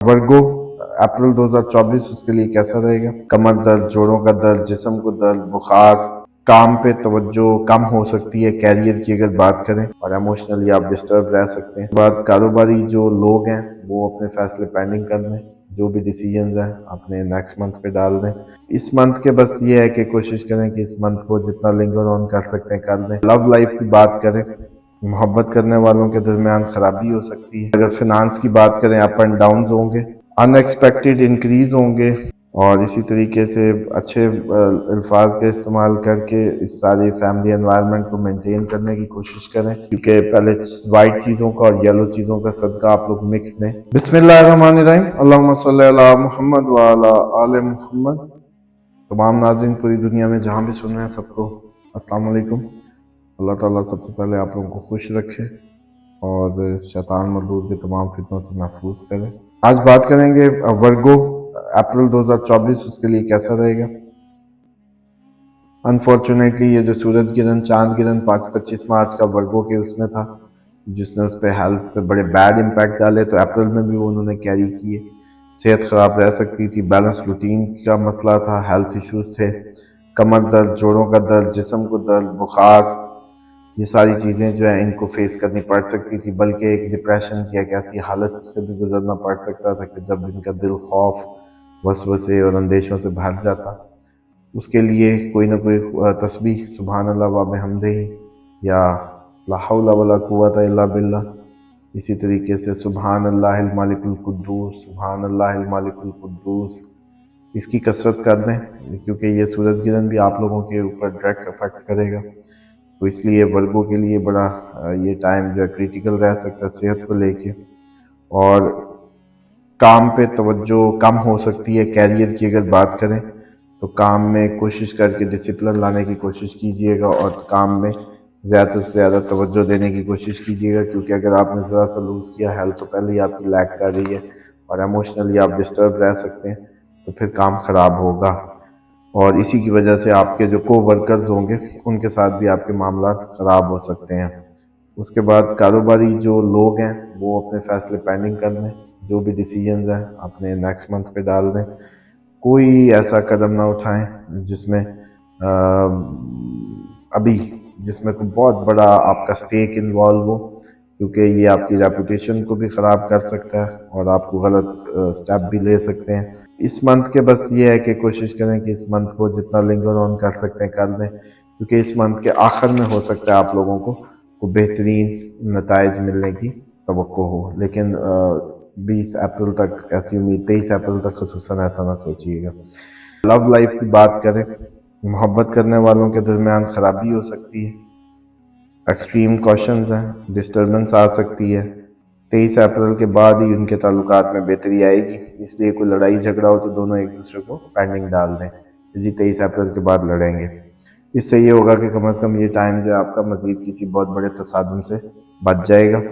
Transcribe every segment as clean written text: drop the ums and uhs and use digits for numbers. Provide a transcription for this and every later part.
वर्गो अप्रैल 2024 उसके लिए कैसा रहेगा? कमर दर्द, जोड़ों का दर्द, जिस्म को दर्द, बुखार, काम पे तवज्जो कम हो सकती है, कैरियर की अगर बात करें, और इमोशनली आप डिस्टर्ब रह सकते हैं। बात कारोबारी जो लोग हैं वो अपने फैसले पेंडिंग कर दें, जो भी डिसीजंस हैं अपने नेक्स्ट मंथ पे डाल दें। इस मंथ के बस ये है कि कोशिश करें कि इस मंथ को जितना लिंगर ऑन कर सकते हैं कर दें। लव लाइफ की बात करें, मोहब्बत करने वालों के दरमियान खराबी हो सकती है। अगर फिनांस की बात करें, अप एंड डाउन होंगे, अनएक्सपेक्टेड इंक्रीज होंगे, और इसी तरीके से अच्छे अल्फाज के इस्तेमाल करके इस सारी फैमिली एनवायरनमेंट को मेंटेन करने की कोशिश करें, क्योंकि पहले वाइट चीज़ों का और येलो चीज़ों का सदका आप लोग मिक्स दें। बिस्मिल्लाहिर्रहमानिर्रहीम, अल्लाहुम्मा सल्ली अला मुहम्मद व अला आले मुहम्मद। तमाम नाज़रीन पूरी दुनिया में जहाँ भी सुन रहे हैं सबको अस्सलाम वालेकुम। अल्लाह ताला सबसे पहले आप लोगों को खुश रखे और शैतान मरदूद के तमाम फितनों से महफूज करे। आज बात करेंगे वर्गो अप्रैल 2024 उसके लिए कैसा रहेगा। अनफॉर्चुनेटली ये जो सूरज गिरन चांद गिरन 25 मार्च का वर्गो के उसमें था, जिसने उस पर हेल्थ पे बड़े बैड इम्पैक्ट डाले, तो अप्रैल में भी उन्होंने कैरी किए। सेहत ख़राब रह सकती थी, बैलेंस रूटीन का मसला था, हेल्थ इश्यूज थे, कमर दर्द, जोड़ों का दर्द, जिस्म को दर्द, बुखार, ये सारी चीज़ें जो है इनको फेस करनी पड़ सकती थी, बल्कि एक डिप्रेशन की एक ऐसी हालत से भी गुजरना पड़ सकता था कि जब इनका दिल खौफ, वसवसे और अंदेशों से भर जाता। उसके लिए कोई ना कोई तस्बीह सुभान अल्लाह व बिहम्दिही या ला हौला वला कुव्वता इल्ला बिल्लाह, इसी तरीके से सुभान अल्लाहिल मालिकुल कुद्दूस, सुभान अल्लाहिल मालिकुल कुद्दूस, इसकी कसरत कर दें, क्योंकि ये सूरज गिरन भी आप लोगों के ऊपर डायरेक्ट अफेक्ट करेगा। तो इसलिए वर्गों के लिए बड़ा ये टाइम जो है क्रिटिकल रह सकता है सेहत को लेके, और काम पे तवज्जो कम हो सकती है। कैरियर की अगर बात करें तो काम में कोशिश करके डिसिप्लिन लाने की कोशिश कीजिएगा और काम में ज़्यादा से ज़्यादा तवज्जो देने की कोशिश कीजिएगा, क्योंकि अगर आपने ज़रा सा लूज़ किया हेल्थ तो पहले ही आपकी लैग कर रही है और इमोशनली आप डिस्टर्ब रह सकते हैं, तो फिर काम ख़राब होगा। और इसी की वजह से आपके जो को वर्कर्स होंगे उनके साथ भी आपके मामला ख़राब हो सकते हैं। उसके बाद कारोबारी जो लोग हैं वो अपने फैसले पेंडिंग कर दें, जो भी डिसीजंस हैं अपने नेक्स्ट मंथ पे डाल दें। कोई ऐसा कदम ना उठाएं जिसमें जिसमें कोई बहुत बड़ा आपका स्टेक इन्वॉल्व हो, क्योंकि ये आपकी रेपुटेशन को भी ख़राब कर सकता है और आपको गलत स्टेप भी ले सकते हैं। इस मंथ के बस ये है कि कोशिश करें कि इस मंथ को जितना लिंगर ऑन कर सकते हैं कर दें, क्योंकि इस मंथ के आखिर में हो सकता है आप लोगों को बेहतरीन नताइज मिलने की तवक्को हो। लेकिन 20 अप्रैल तक ऐसी उम्मीद, 23 अप्रैल तक खसूसन ऐसा ना सोचिएगा। लव लाइफ की बात करें, मोहब्बत करने वालों के दरमियान खराबी हो सकती है, एक्सट्रीम कॉशंस हैं, डिस्टर्बेंस आ सकती है। 23 अप्रैल के बाद ही उनके ताल्लुकात में बेहतरी आएगी, इसलिए कोई लड़ाई झगड़ा हो तो दोनों एक दूसरे को पेंडिंग डाल दें, जी 23 अप्रैल के बाद लड़ेंगे। इससे ये होगा कि कम से कम ये टाइम जो है आपका मज़ीद किसी बहुत बड़े तसादुम से बच जाएगा।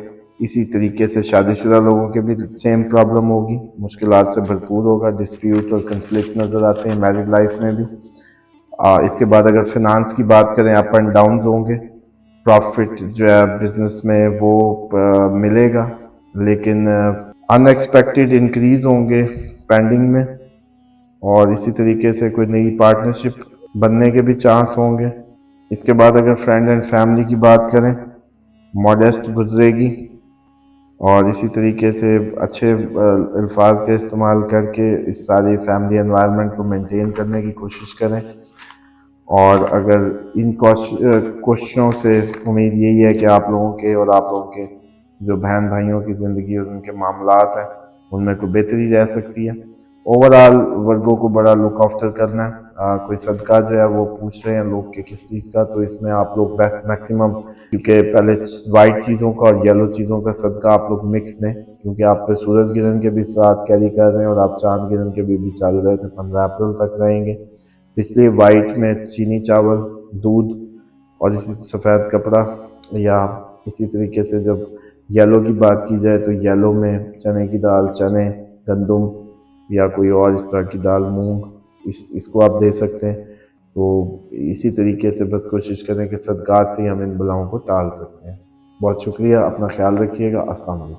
इसी तरीके से शादीशुदा लोगों के भी सेम प्रॉब्लम होगी, मुश्किलात से भरपूर होगा, डिस्प्यूट और कन्फ्लिक्ट नज़र आते हैं मैरिड लाइफ में भी। इसके बाद अगर फिनांस की बात करें, अप एंड डाउन होंगे, प्रॉफिट जो है बिजनेस में वो मिलेगा, लेकिन अनएक्सपेक्टेड इंक्रीज होंगे स्पेंडिंग में, और इसी तरीके से कोई नई पार्टनरशिप बनने के भी चांस होंगे। इसके बाद अगर फ्रेंड एंड फैमिली की बात करें, मॉडेस्ट गुजरेगी, और इसी तरीके से अच्छे अल्फाज के इस्तेमाल करके इस सारी फैमिली एनवायरनमेंट को मेंटेन करने की कोशिश करें। और अगर इन कोशिशों से उम्मीद यही है कि आप लोगों के और आप लोगों के जो बहन भाइयों की ज़िंदगी और उनके मामलात हैं उनमें कोई बेहतरी रह सकती है। ओवरऑल वर्गों को बड़ा लुक आफ्टर करना है। कोई सदका जो है वो पूछ रहे हैं लोग कि किस चीज़ का, तो इसमें आप लोग बेस्ट मैक्सिमम, क्योंकि पहले वाइट चीज़ों का और येलो चीज़ों का सदका आप लोग मिक्स दें, क्योंकि आप पे सूरज गिरन के भी साथ कैरी कर रहे हैं और आप चांद गिरन के भी चल रहे थे, 15 अप्रैल तक रहेंगे। इसलिए वाइट में चीनी चावल, दूध और इसी सफ़ेद कपड़ा, या इसी तरीके से जब येलो की बात की जाए तो येलो में चने की दाल, चने, गंदम या कोई और इस तरह की दाल, मूंग, इसको आप दे सकते हैं। तो इसी तरीके से बस कोशिश करें कि सदकात से ही हम इन बलाओं को टाल सकते हैं। बहुत शुक्रिया, अपना ख्याल रखिएगा। अस्सलाम वालेकुम।